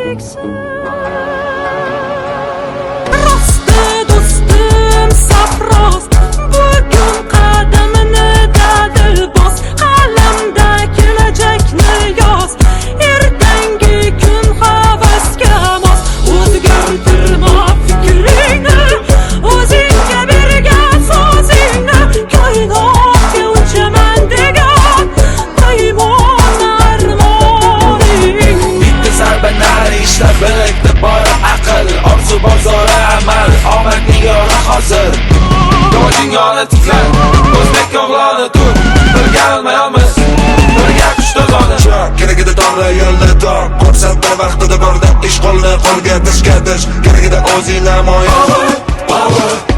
cheksiz. Rosti do'stim safrost, bugun qadamini dadil bos. Qalamda kelajakni yoz, ertangi kun havasga mos. O'zgartirma fikringni, o'zingga bergan so'zingni. Koinotga uchaman degan paymon armoning. Bitti zarba nari ishlab birikdi bora aql, orzu bozori amal, omadning yo'li hozir. Dunyoni tiklan, o'zbek o'g'loni tut, birga olmaymiz, birga qush to'zoni. Kerakida to'g'ri yo'lda top, ko'rsatdi vaqtida borda ish qo'lni qo'lga tish, kerakida o'zing namoyon.